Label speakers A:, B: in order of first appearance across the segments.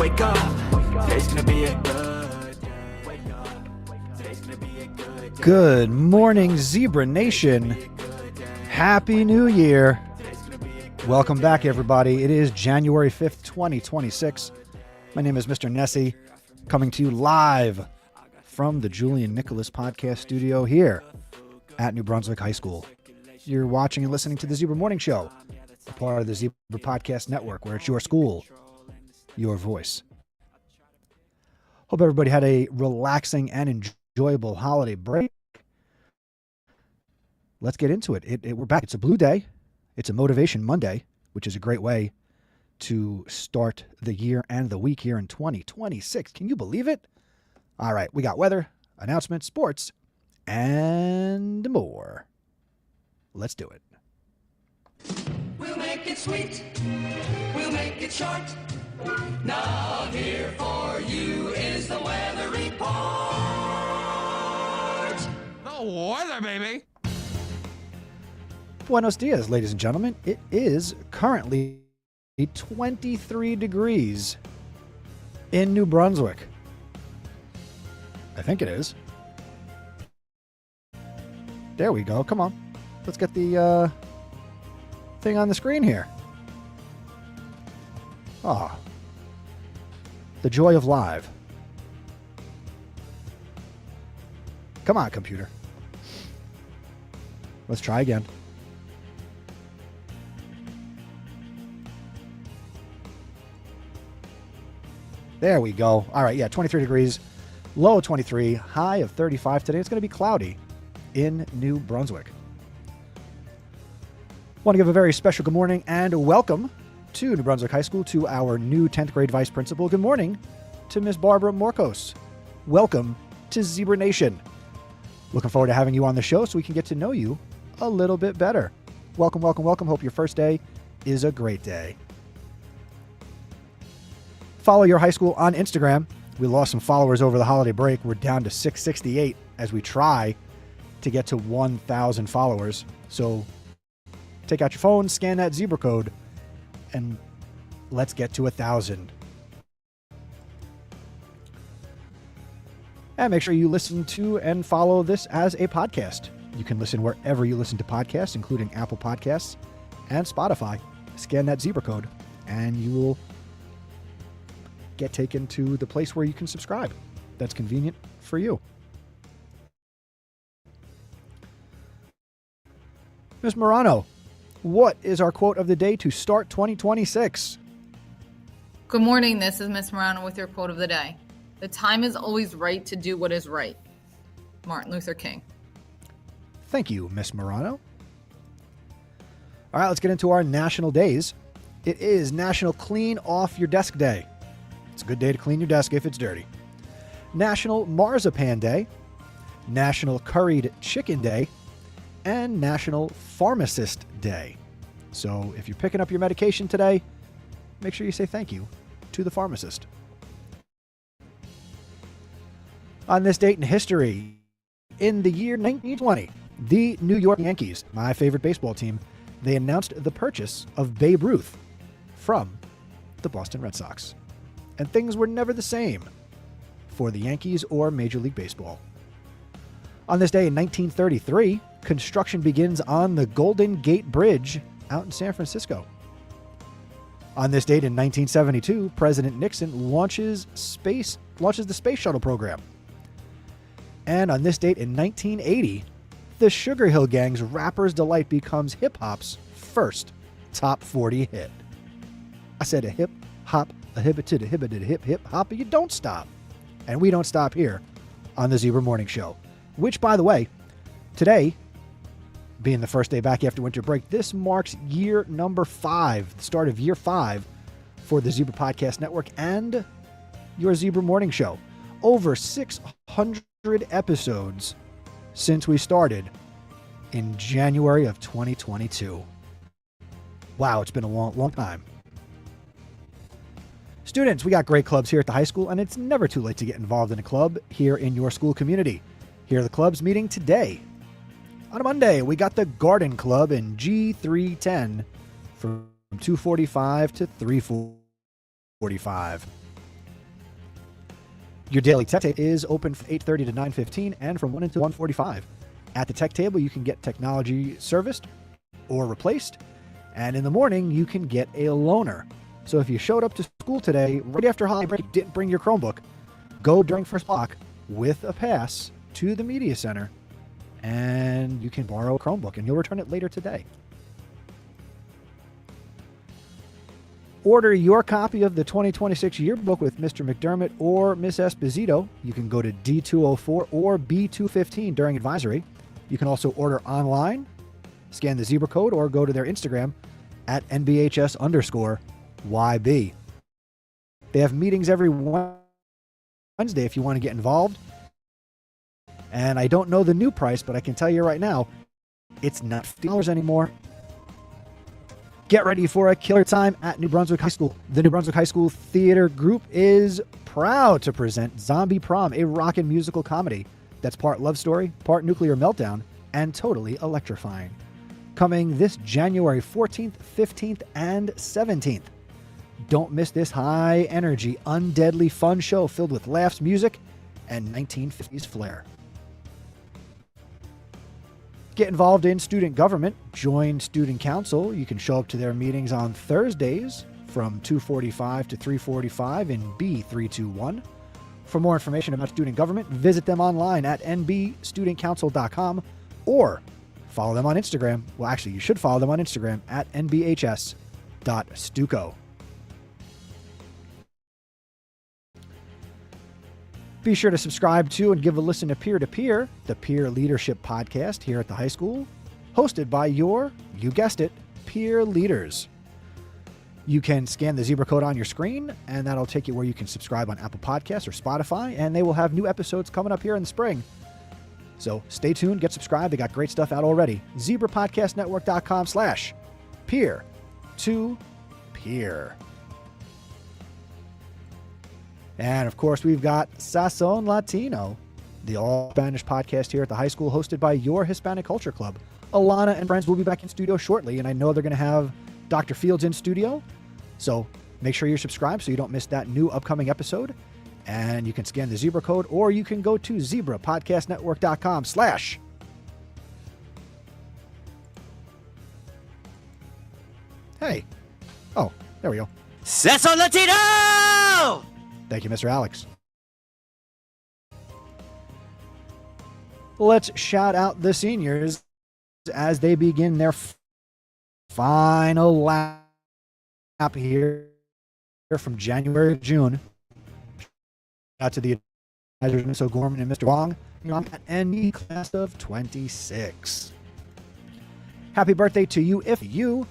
A: wake up, today's gonna be a good day. Wake up, today's gonna be a good day.
B: Good morning, Zebra Nation. Happy New Year. Welcome back, everybody. It is January 5th, 2026. My name is Mr. Nessie, coming to you live from the Julian Nicholas podcast studio here at New Brunswick High School. You're watching and listening to the Zebra Morning Show, a part of the Zebra Podcast Network, where it's your school, your voice. Hope everybody had a relaxing and enjoyable holiday break. Let's get into it. We're back. It's a blue day. It's a Motivation Monday, which is a great way to start the year and the week here in 2026. Can you believe it? All right, we got weather, announcements, sports, and more. Let's do it.
C: We'll make it sweet. We'll make it short. Now here for you is the weather report.
D: The weather, baby.
B: Buenos dias, ladies and gentlemen. It is currently 23 degrees in New Brunswick. I think it is. There we go. Come on. Let's get the thing on the screen here. Ah. The joy of live. Come on, computer. Let's try again. There we go. All right, yeah, 23 degrees, low of 23, high of 35 today. It's going to be cloudy in New Brunswick. Want to give a very special good morning and welcome to New Brunswick High School to our new 10th grade vice principal. Good morning to Miss Barbara Morkos. Welcome to Zebra Nation. Looking forward to having you on the show so we can get to know you a little bit better. Welcome, welcome, welcome. Hope your first day is a great day. Follow your high school on Instagram. We lost some followers over the holiday break. We're down to 668 as we try to get to 1,000 followers. So take out your phone, scan that zebra code, and let's get to 1,000. And make sure you listen to and follow this as a podcast. You can listen wherever you listen to podcasts, including Apple Podcasts and Spotify. Scan that zebra code, and you will get taken to the place where you can subscribe. That's convenient for you. Ms. Morano, what is our quote of the day to start 2026?
E: Good morning. This is Miss Morano with your quote of the day. The time is always right to do what is right. Martin Luther King.
B: Thank you, Miss Morano. All right, let's get into our national days. It is National Clean Off Your Desk Day. It's a good day to clean your desk if it's dirty. National Marzipan Day, National Curried Chicken Day, and National Pharmacist Day. So if you're picking up your medication today, make sure you say thank you to the pharmacist. On this date in history, in the year 1920, the New York Yankees, my favorite baseball team, they announced the purchase of Babe Ruth from the Boston Red Sox. And things were never the same for the Yankees or Major League Baseball. On this day in 1933, construction begins on the Golden Gate Bridge out in San Francisco. On this date in 1972, President Nixon launches the Space Shuttle program. And on this date in 1980, the Sugar Hill Gang's Rapper's Delight becomes hip-hop's first top 40 hit. I said a hip-hop, a hip to the hip to the hip hop, but you don't stop. And we don't stop here on the Zebra Morning Show, which, by the way, today, being the first day back after winter break, this marks year number 5, the start of year 5 for the Zebra Podcast Network and your Zebra Morning Show. Over 600 episodes since we started in January of 2022. Wow, it's been a long time. Students, we got great clubs here at the high school, and it's never too late to get involved in a club here in your school community. Here are the clubs meeting today. On a Monday, we got the Garden Club in G310 from 2:45 to 3:45. Your daily tech table is open from 8:30 to 9:15 and from 1 until 1:45. At the tech table, you can get technology serviced or replaced. And in the morning, you can get a loaner. So if you showed up to school today, right after holiday break, didn't bring your Chromebook, go during first block with a pass to the media center, and you can borrow a Chromebook, and you'll return it later today. Order your copy of the 2026 yearbook with Mr. McDermott or Miss Esposito. You can go to D204 or B215 during advisory. You can also order online, scan the zebra code, or go to their Instagram at NBHS_YB. They have meetings every Wednesday if you want to get involved. And I don't know the new price, but I can tell you right now, it's not $50 anymore. Get ready for a killer time at New Brunswick High School. The New Brunswick High School Theater Group is proud to present Zombie Prom, a rockin' musical comedy that's part love story, part nuclear meltdown, and totally electrifying. Coming this January 14th, 15th, and 17th. Don't miss this high-energy, undeadly fun show filled with laughs, music, and 1950s flair. Get involved in student government. Join student council. You can show up to their meetings on Thursdays from 2:45 to 3:45 in B321. For more information about student government, visit them online at nbstudentcouncil.com or follow them on Instagram. Well, actually, you should follow them on Instagram at nbhs.stuco. Be sure to subscribe to and give a listen to Peer to Peer, the peer leadership podcast here at the high school, hosted by your, you guessed it, peer leaders. You can scan the zebra code on your screen, and that'll take you where you can subscribe on Apple Podcasts or Spotify, and they will have new episodes coming up here in the spring. So stay tuned, get subscribed. They got great stuff out already. zebrapodcastnetwork.com/peer to peer. And of course, we've got Sazon Latino, the all-Spanish podcast here at the high school, hosted by your Hispanic Culture Club. Alana and friends will be back in studio shortly, and I know they're going to have Dr. Fields in studio. So make sure you're subscribed so you don't miss that new upcoming episode. And you can scan the zebra code, or you can go to zebrapodcastnetwork.com/. Hey. Oh, there we go.
F: Sazon Latino!
B: Thank you, Mr. Alex. Let's shout out the seniors as they begin their final lap here from January to June. Out to the advisors, Ms. O'Gorman and Mr. Wong, at any class of 26. Happy birthday to you if you.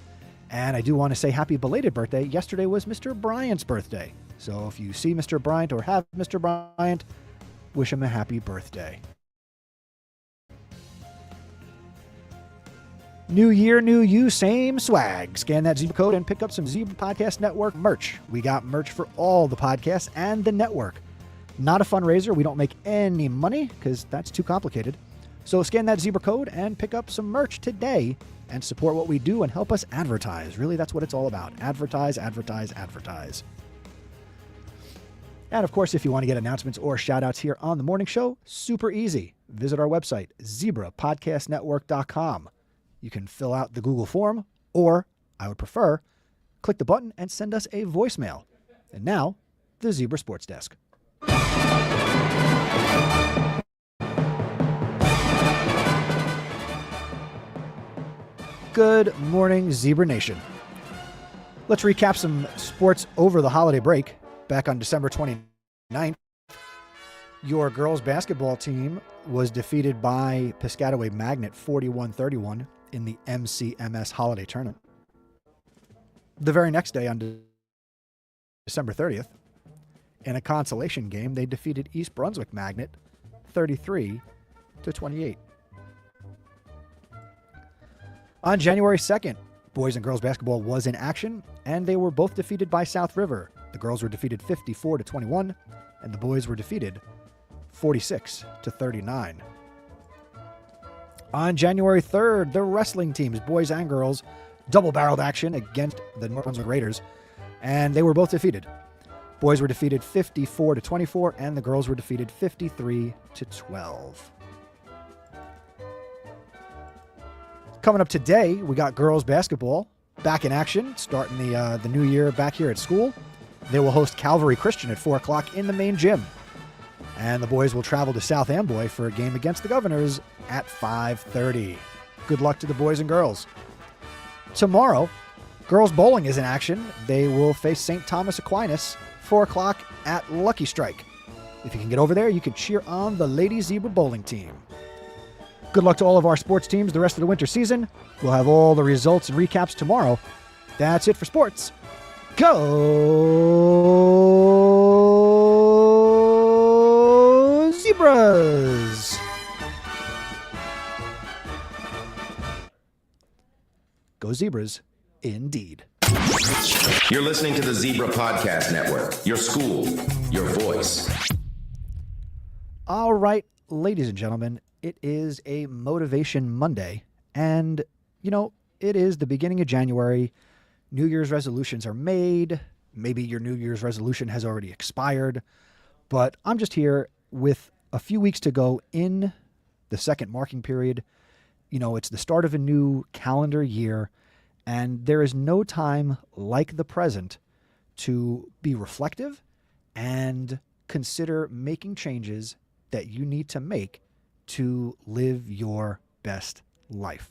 B: And I do want to say happy belated birthday. Yesterday was Mr. Bryant's birthday. So if you see Mr. Bryant or have Mr. Bryant, wish him a happy birthday. New year, new you, same swag. Scan that zebra code and pick up some Zebra Podcast Network merch. We got merch for all the podcasts and the network. Not a fundraiser. We don't make any money because that's too complicated. So scan that zebra code and pick up some merch today and support what we do and help us advertise. Really, that's what it's all about. Advertise, advertise, advertise. And of course, if you want to get announcements or shout outs here on the morning show, super easy. Visit our website, zebrapodcastnetwork.com. You can fill out the Google form, or I would prefer, click the button and send us a voicemail. And now, the Zebra Sports Desk. Good morning, Zebra Nation. Let's recap some sports over the holiday break. Back on December 29th, your girls basketball team was defeated by Piscataway Magnet 41-31 in the MCMS holiday tournament. The very next day, on December 30th, in a consolation game, they defeated East Brunswick Magnet 33-28. On January 2nd, boys and girls basketball was in action, and they were both defeated by South River. The girls were defeated 54-21, and the boys were defeated 46-39. On January 3rd, the wrestling teams, boys and girls, double-barreled action against the North Brunswick Raiders, and they were both defeated Boys were defeated 54-24, and the girls were defeated 53-12. Coming up today, we got girls basketball back in action, starting the new year back here at school. They will host Calvary Christian at 4 o'clock in the main gym. And the boys will travel to South Amboy for a game against the Governors at 5:30. Good luck to the boys and girls. Tomorrow, girls bowling is in action. They will face St. Thomas Aquinas, 4 o'clock at Lucky Strike. If you can get over there, you can cheer on the Lady Zebra bowling team. Good luck to all of our sports teams the rest of the winter season. We'll have all the results and recaps tomorrow. That's it for sports. Go Zebras! Go Zebras, indeed.
G: You're listening to the Zebra Podcast Network. Your school, your voice.
B: All right, ladies and gentlemen, it is a Motivation Monday, and, it is the beginning of January. New Year's resolutions are made. Maybe your New Year's resolution has already expired, but I'm just here with a few weeks to go in the second marking period. It's the start of a new calendar year, and there is no time like the present to be reflective and consider making changes that you need to make to live your best life.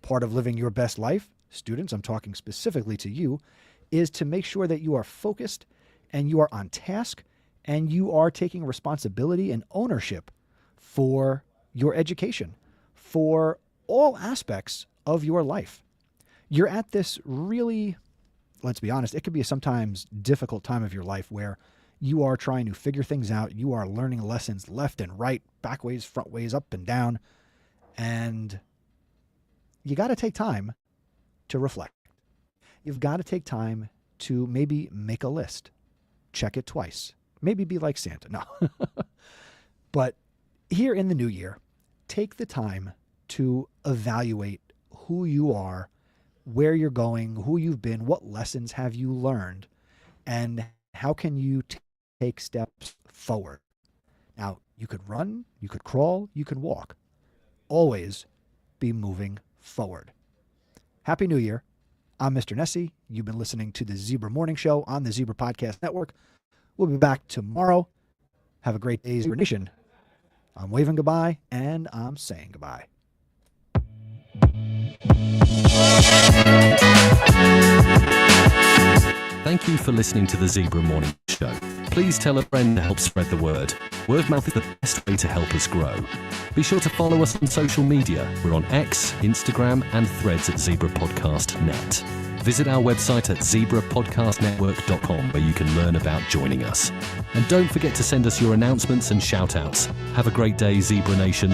B: Part of living your best life, students, I'm talking specifically to you, is to make sure that you are focused and you are on task and you are taking responsibility and ownership for your education, for all aspects of your life. You're at this really, let's be honest, it could be a sometimes difficult time of your life where you are trying to figure things out. You are learning lessons left and right, back ways, front ways, up and down. And you got to take time to reflect. You've got to take time to maybe make a list, check it twice, maybe be like Santa. No. But here in the new year, take the time to evaluate who you are, where you're going, who you've been, what lessons have you learned, and how can you take steps forward. Now, you could run, you could crawl, you can walk. Always be moving forward. Happy New Year. I'm Mr. Nessie. You've been listening to the Zebra Morning Show on the Zebra Podcast Network. We'll be back tomorrow. Have a great day, Zebra Nation. I'm waving goodbye, and I'm saying goodbye.
H: Thank you for listening to the Zebra Morning Show. Please tell a friend to help spread the word. Word of mouth is the best way to help us grow. Be sure to follow us on social media. We're on X, Instagram, and Threads at Zebra Podcast Net. Visit our website at zebrapodcastnetwork.com where you can learn about joining us. And don't forget to send us your announcements and shout-outs. Have a great day, Zebra Nation.